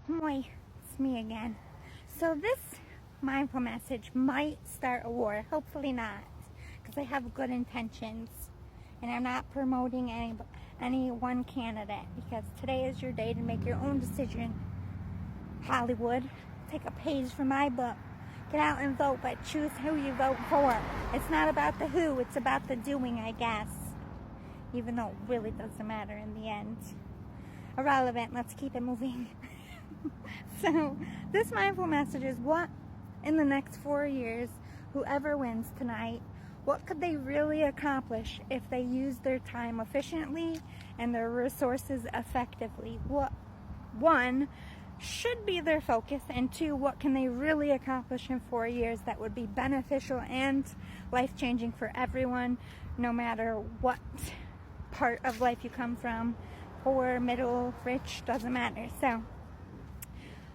Moi, it's me again. So this mindful message might start a war. Hopefully not, because I have good intentions, and I'm not promoting any one candidate, because today is your day to make your own decision. Hollywood, take a page from my book. Get out and vote, but choose who you vote for. It's not about the who, it's about the doing, I guess. Even though it really doesn't matter in the end. Irrelevant, let's keep it moving. So, this mindful message is what, in the next 4 years, whoever wins tonight, what could they really accomplish if they use their time efficiently and their resources effectively? What, one, should be their focus, and two, what can they really accomplish in 4 years that would be beneficial and life-changing for everyone, no matter what part of life you come from, poor, middle, rich, doesn't matter. So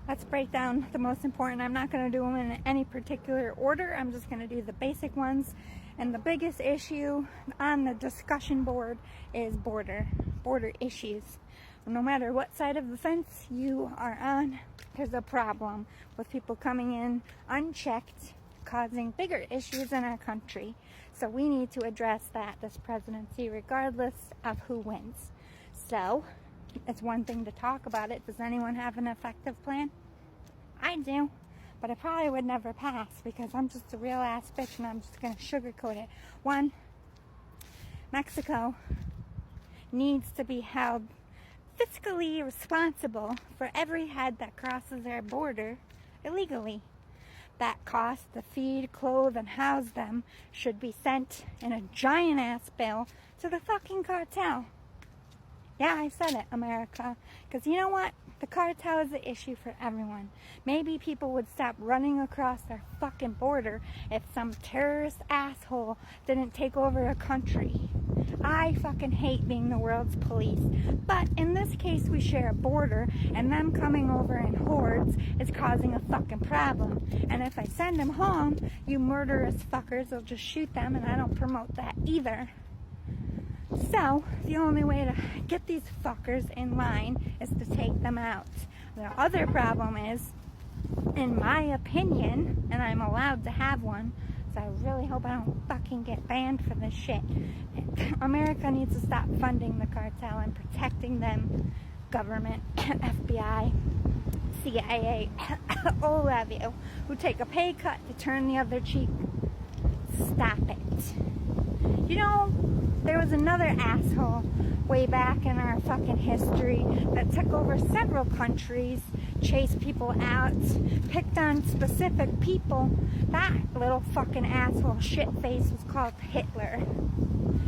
let's break down the most important. I'm not going to do them in any particular order. I'm just going to do the basic ones. And the biggest issue on the discussion board is border issues. No matter what side of the fence you are on, there's a problem with people coming in unchecked, causing bigger issues in our country. So we need to address that this presidency, regardless of who wins. So it's one thing to talk about it. Does anyone have an effective plan? I do, but I probably would never pass because I'm just a real ass bitch and I'm just going to sugarcoat it. One, Mexico needs to be held fiscally responsible for every head that crosses their border illegally. That cost to feed, clothe, and house them should be sent in a giant ass bill to the fucking cartel. Yeah, I said it, America. Because you know what? The cartel is the issue for everyone. Maybe people would stop running across their fucking border if some terrorist asshole didn't take over a country. I fucking hate being the world's police. But in this case, we share a border, and them coming over in hordes is causing a fucking problem. And if I send them home, you murderous fuckers will just shoot them, and I don't promote that either. So, the only way to get these fuckers in line is to take them out. The other problem is, in my opinion, and I'm allowed to have one, so I really hope I don't fucking get banned for this shit. America needs to stop funding the cartel and protecting them. Government, FBI, CIA, all of you who take a pay cut to turn the other cheek. Stop it. You know, there was another asshole way back in our fucking history that took over several countries, chased people out, picked on specific people. That little fucking asshole shitface was called Hitler.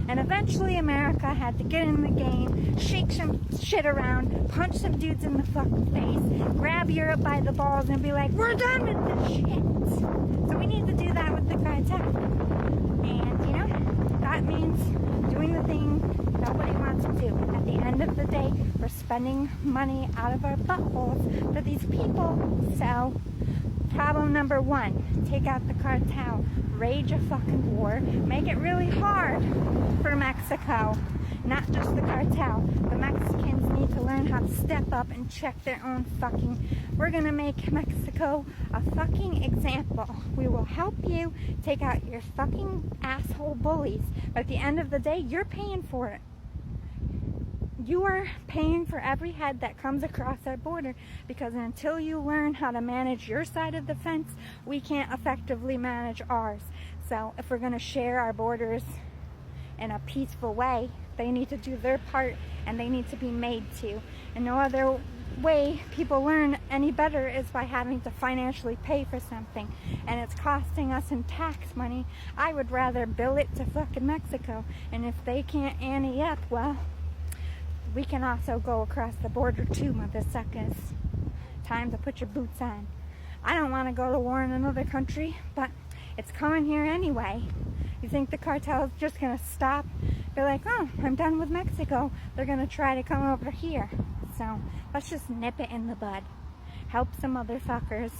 And eventually America had to get in the game, shake some shit around, punch some dudes in the fucking face, grab Europe by the balls and be like, we're done with this shit. So we need to do that with the cartel. And, you know, that means doing the thing nobody wants to do. At the end of the day, we're spending money out of our buttholes for these people. So, problem number one, take out the cartel, rage a fucking war, make it really hard for Mexico, not just the cartel. The Mexicans need to learn how to step up and check their own fucking. We're gonna make Mexico a fucking example. We will help you take out your fucking asshole bullies, but at the end of the day, you're paying for it. You are paying for every head that comes across our border, because until you learn how to manage your side of the fence, we can't effectively manage ours. So if we're going to share our borders in a peaceful way, they need to do their part, and they need to be made to. And no other way people learn any better is by having to financially pay for something, and it's costing us in tax money. I would rather bill it to fucking Mexico, and if they can't ante up, well, we can also go across the border too, mother suckers. Time to put your boots on. I don't want to go to war in another country, but it's coming here anyway. You think the cartel is just going to stop? Be like, oh, I'm done with Mexico. They're going to try to come over here. So let's just nip it in the bud. Help some motherfuckers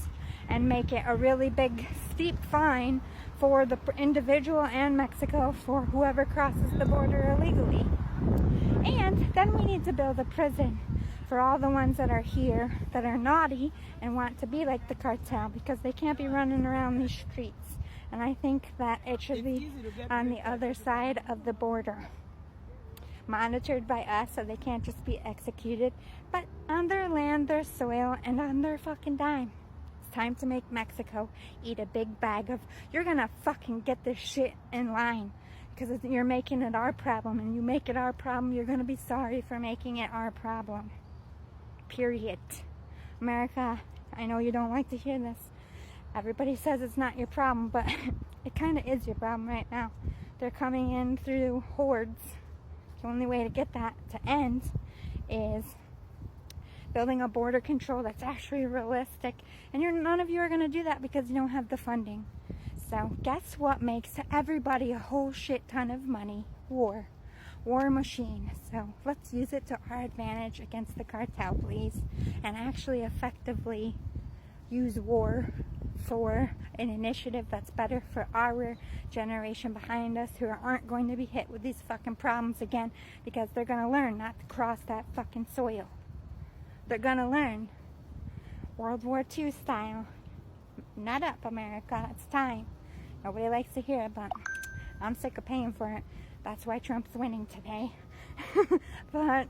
and make it a really big, steep fine for the individual and Mexico for whoever crosses the border illegally. And then we need to build a prison for all the ones that are here that are naughty and want to be like the cartel, because they can't be running around these streets. And I think that it should be on the other side of the border, monitored by us, so they can't just be executed, but on their land, their soil, and on their fucking dime. It's time to make Mexico eat a big bag of, you're gonna fucking get this shit in line, because you're making it our problem, and you make it our problem, you're gonna be sorry for making it our problem. Period. America, I know you don't like to hear this. Everybody says it's not your problem, but it kind of is your problem right now. They're coming in through hordes. The only way to get that to end is building a border control that's actually realistic. And none of you are going to do that because you don't have the funding. So guess what makes everybody a whole shit ton of money? War. War machine. So let's use it to our advantage against the cartel, please. And actually effectively use war for an initiative that's better for our generation behind us, who aren't going to be hit with these fucking problems again, because they're going to learn not to cross that fucking soil. They're going to learn World War II style. Nut up, America. It's time. Nobody likes to hear it, but I'm sick of paying for it. That's why Trump's winning today. But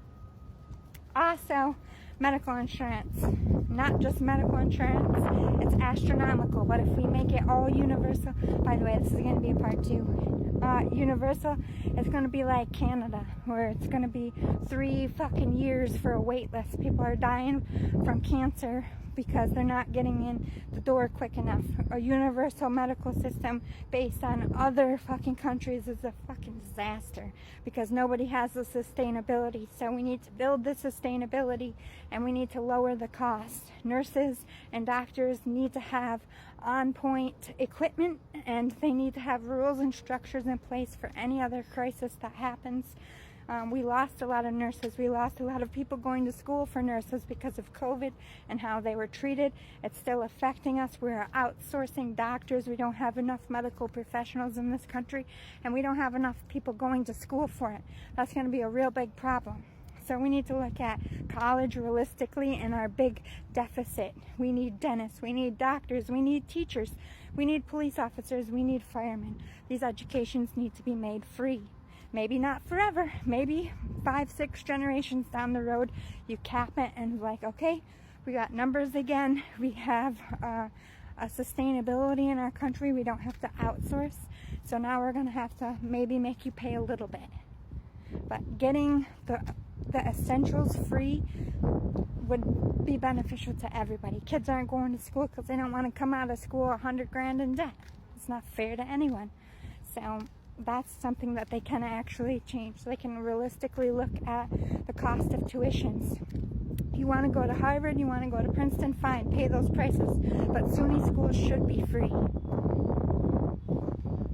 also, medical insurance. Not just medical insurance, it's astronomical. But if we make it all universal, by the way, this is going to be a part 2. Universal, it's going to be like Canada, where it's going to be 3 fucking years for a wait list. People are dying from cancer because they're not getting in the door quick enough. A universal medical system based on other fucking countries is a fucking disaster, because nobody has the sustainability. So we need to build the sustainability, and we need to lower the cost. Nurses and doctors need to have on-point equipment, and they need to have rules and structures in place for any other crisis that happens. We lost a lot of nurses. We lost a lot of people going to school for nurses because of COVID and how they were treated. It's still affecting us. We're outsourcing doctors. We don't have enough medical professionals in this country, and we don't have enough people going to school for it. That's going to be a real big problem. So we need to look at college realistically and our big deficit. We need dentists, we need doctors, we need teachers, we need police officers, we need firemen. These educations need to be made free. Maybe not forever, maybe 5-6 generations down the road, you cap it and like, okay, we got numbers again, we have a sustainability in our country, we don't have to outsource, so now we're going to have to maybe make you pay a little bit. But getting the essentials free would be beneficial to everybody. Kids aren't going to school because they don't want to come out of school $100,000 in debt. It's not fair to anyone. So that's something that they can actually change. They can realistically look at the cost of tuitions. You want to go to Harvard, you want to go to Princeton, fine, pay those prices. But SUNY schools should be free.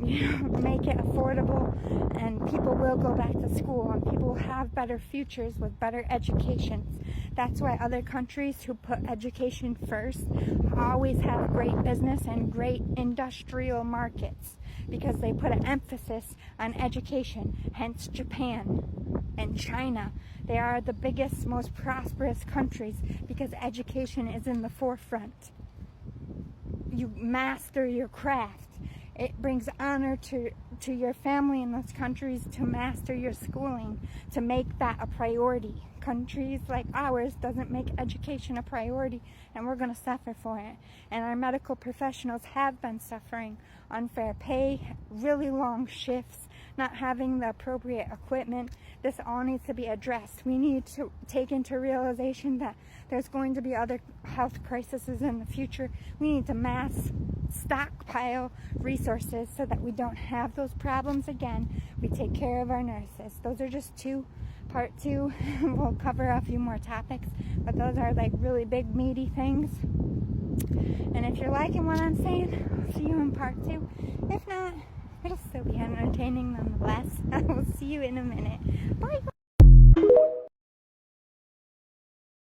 Make it affordable, and people will go back to school, and people will have better futures with better educations. That's why other countries who put education first always have great business and great industrial markets, because they put an emphasis on education. Hence Japan and China. They are the biggest, most prosperous countries because education is in the forefront. You master your craft. It brings honor to your family in those countries to master your schooling, to make that a priority. Countries like ours doesn't make education a priority, and we're going to suffer for it. And our medical professionals have been suffering unfair pay, really long shifts, not having the appropriate equipment. This all needs to be addressed. We need to take into realization that there's going to be other health crises in the future. We need to mass stockpile resources so that we don't have those problems again. We take care of our nurses. Those are just part 2. We'll cover a few more topics, but those are like really big meaty things. And if you're liking what I'm saying, I'll see you in part 2. If not, it'll still be entertaining nonetheless. I will see you in a minute. Bye.